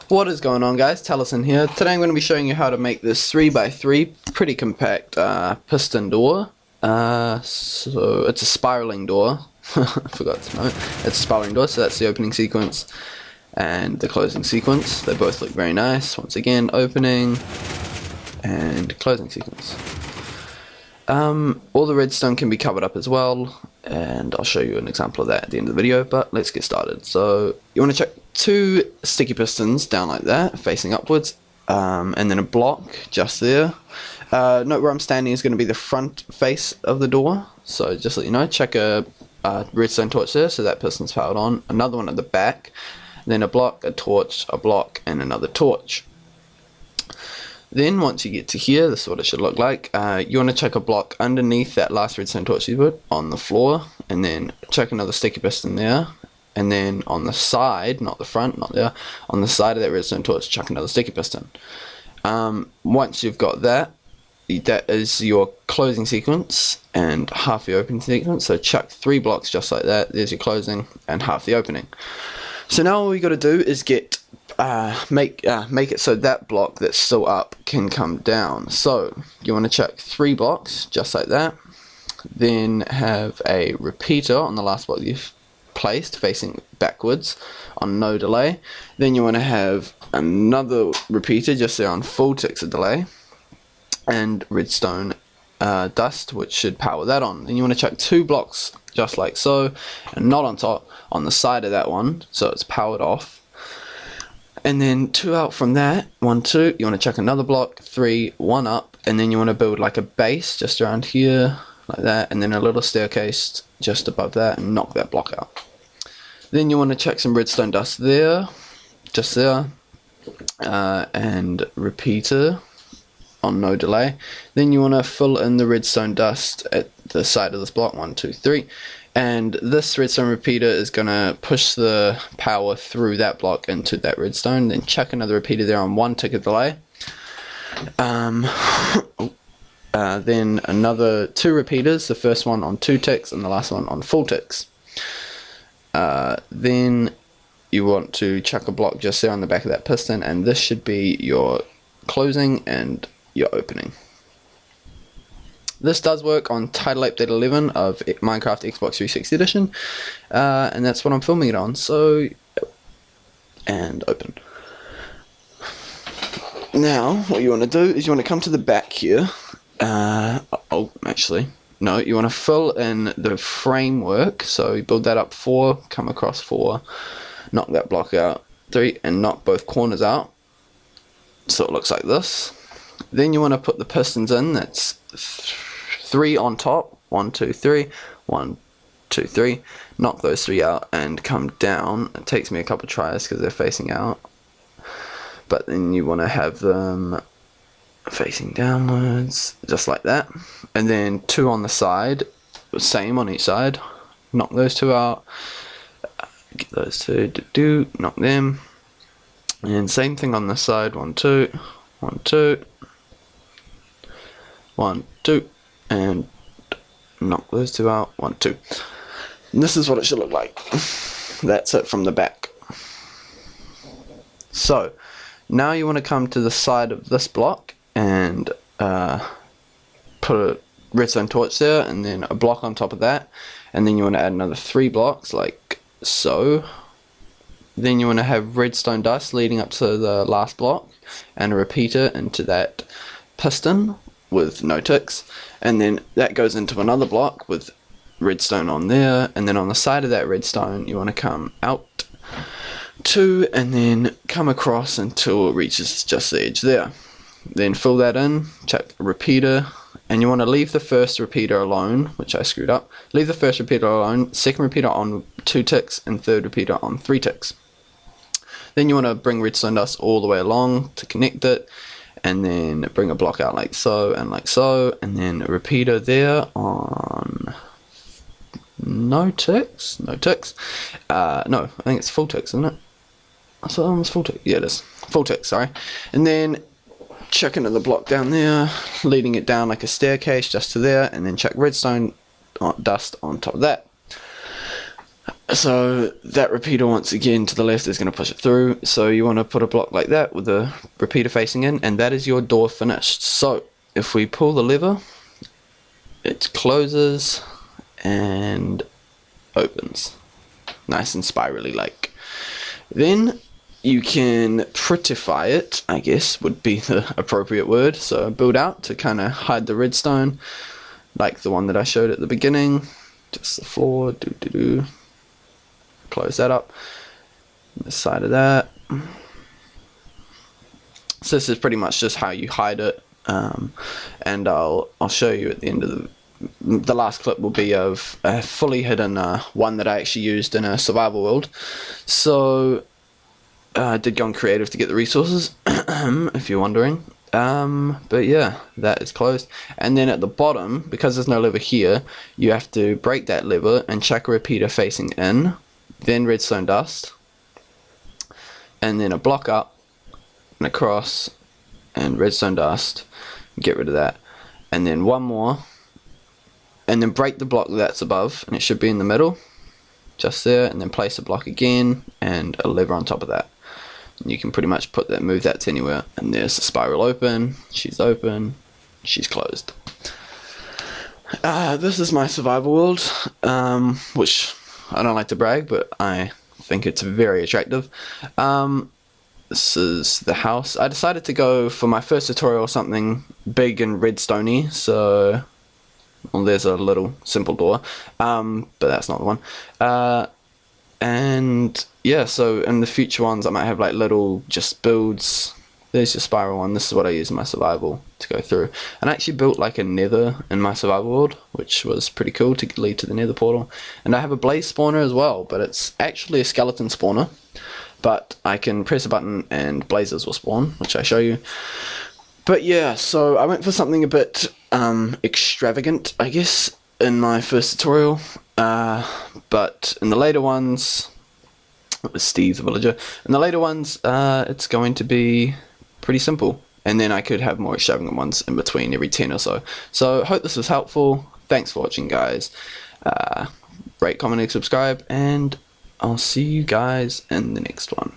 What is going on, guys? Taliesin here. Today I'm going to be showing you how to make this 3x3 pretty compact piston door. So it's a spiraling door. I forgot to note. It's a spiraling door, so that's the opening sequence and the closing sequence. They both look very nice. Once again, opening and closing sequence. All the redstone can be covered up as well, and I'll show you an example of that at the end of the video, but let's get started. So you want to check 2 sticky pistons down like that, facing upwards, and then a block just there. Note where I'm standing is going to be the front face of the door, so just let you know, check a redstone torch there, so that piston's powered on, another one at the back, then a block, a torch, a block, and another torch. Then once you get to here, this is what it should look like. You want to check a block underneath that last redstone torch you put on the floor, and then check another sticky piston there, and then on the side, not the front, not there, on the side of that redstone torch, chuck another sticky piston. Once you've got that, that is your closing sequence and half the opening sequence. So chuck 3 blocks just like that. There's your closing and half the opening. So now all we got to do is get make it so that block that's still up can come down. So you want to chuck 3 blocks just like that, then have a repeater on the last block you've placed facing backwards on no delay. Then you want to have another repeater just there on full ticks of delay, and redstone dust, which should power that on. Then you want to chuck 2 blocks just like so, and not on top, on the side of that one, so it's powered off. And then 2 out from that, 1, 2, you want to chuck another block, 3, 1 up, and then you want to build like a base just around here, like that, and then a little staircase just above that, and knock that block out. Then you want to chuck some redstone dust there, just there, and repeater on no delay. Then you want to fill in the redstone dust at the side of this block, 1, 2, 3. And this redstone repeater is going to push the power through that block into that redstone. Then chuck another repeater there on 1 tick of delay. Then another 2 repeaters, the first one on 2 ticks and the last one on full ticks. Then you want to chuck a block just there on the back of that piston, and this should be your closing and your opening. This does work on Title Update 11 of Minecraft Xbox 360 Edition, and that's what I'm filming it on, so, and open. Now, what you want to do is you want to come to the back here, actually, no, you want to fill in the framework, so you build that up 4, come across 4, knock that block out, 3, and knock both corners out, so it looks like this. Then you want to put the pistons in, that's 3 on top, 1, 2, 3, 1, 2, 3, knock those 3 out and come down. It takes me a couple tries because they're facing out, but then you want to have them facing downwards, just like that, and then 2 on the side, same on each side, knock those 2 out, get those 2, knock them, and same thing on the side, 1, 2, 1, 2, 1, 2, and knock those 2 out, 1, 2. And this is what it should look like. That's it from the back. So now you want to come to the side of this block and put a redstone torch there, and then a block on top of that, and then you want to add another 3 blocks like so. Then you want to have redstone dust leading up to the last block, and a repeater into that piston with no ticks, and then that goes into another block with redstone on there, and then on the side of that redstone you want to come out 2 and then come across until it reaches just the edge there. Then fill that in, check a repeater, and you want to leave the first repeater alone, which I screwed up. Leave the first repeater alone, second repeater on 2 ticks, and third repeater on 3 ticks. Then you want to bring redstone dust all the way along to connect it, and then bring a block out like so, and then a repeater there on no ticks, no, I think it's full ticks, isn't it? I thought it was full tick, yeah it is, full ticks, sorry. And then chuck another block down there, leading it down like a staircase just to there, and then chuck redstone dust on top of that. So that repeater once again to the left is going to push it through. So you want to put a block like that with the repeater facing in, and that is your door finished. So if we pull the lever, it closes and opens, nice and spirally like. Then you can prettify it, I guess would be the appropriate word. So build out to kind of hide the redstone, like the one that I showed at the beginning. Just the floor, close that up, the side of that. So this is pretty much just how you hide it, and I'll show you at the end of the last clip will be of a fully hidden one that I actually used in a survival world. So I did go on creative to get the resources, if you're wondering. But yeah, that is closed. And then at the bottom, because there's no lever here, you have to break that lever and chuck a repeater facing in, then redstone dust, and then a block up and across, and redstone dust, get rid of that, and then one more, and then break the block that's above, and it should be in the middle, just there, and then place a block again, and a lever on top of that. And you can pretty much move that to anywhere, and there's the spiral open, she's closed. This is my survival world, which I don't like to brag, but I think it's very attractive. This is the house. I decided to go for my first tutorial something big and redstoney, so well, there's a little simple door, but that's not the one. And yeah, so in the future ones I might have like little just builds. There's your spiral one. This is what I use in my survival to go through. And I actually built like a nether in my survival world, which was pretty cool to lead to the nether portal. And I have a blaze spawner as well, but it's actually a skeleton spawner. But I can press a button and blazes will spawn, which I show you. But yeah, so I went for something a bit extravagant, I guess, in my first tutorial. But in the later ones, it was Steve the villager. In the later ones, it's going to be pretty simple, and then I could have more extravagant ones in between every 10 or so. So hope this was helpful. Thanks for watching, guys. Rate, comment, and subscribe, and I'll see you guys in the next one.